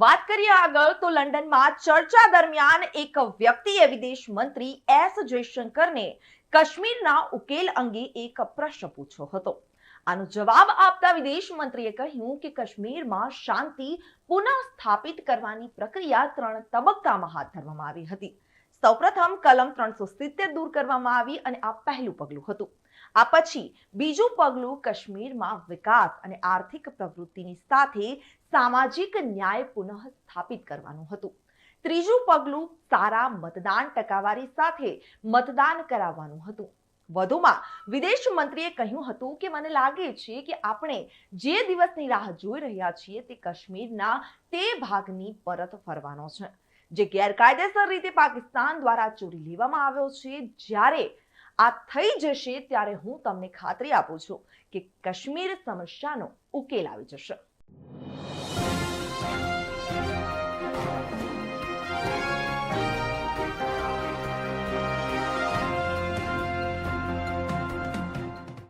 વાત કરીએ આગળ તો લંડનમાં ચર્ચા દરમિયાન એક વ્યક્તિએ વિદેશ મંત્રી એસ જયશંકરને કાશ્મીરના ઉકેલ અંગે એક પ્રશ્ન પૂછ્યો હતો. આનો જવાબ આપતા વિદેશ મંત્રીએ કહ્યું કે કાશ્મીરમાં શાંતિ પુનઃ સ્થાપિત કરવાની પ્રક્રિયા 3 તબક્કામાં હાથ ધરવામાં આવી હતી. સૌપ્રથમ કલમ 370 દૂર કરવામાં આવી અને આ પહેલું પગલું હતું. આ પછી બીજું પગલું કાશ્મીરમાં વિકાસ અને આર્થિક પ્રવૃત્તિની સાથે સામાજિક ન્યાય પુનઃ સ્થાપિત કરવાનું હતું. ત્રીજું પગલું સારા મતદાન ટકાવારી સાથે મતદાન કરાવવાનું હતું. વધુમાં વિદેશ મંત્રીએ કહ્યું હતું કે મને લાગે છે કે આપણે જે દિવસની રાહ જોઈ રહ્યા છીએ તે કાશ્મીરના તે ભાગની પરત ફરવાનો છે જે ગેરકાયદેસર રીતે પાકિસ્તાન દ્વારા ચોરી લેવામાં આવ્યો છે. જ્યારે આ થઈ જશે ત્યારે હું તમને ખાતરી આપું છું કે કાશ્મીર સમસ્યાનો ઉકેલ આવી જશે.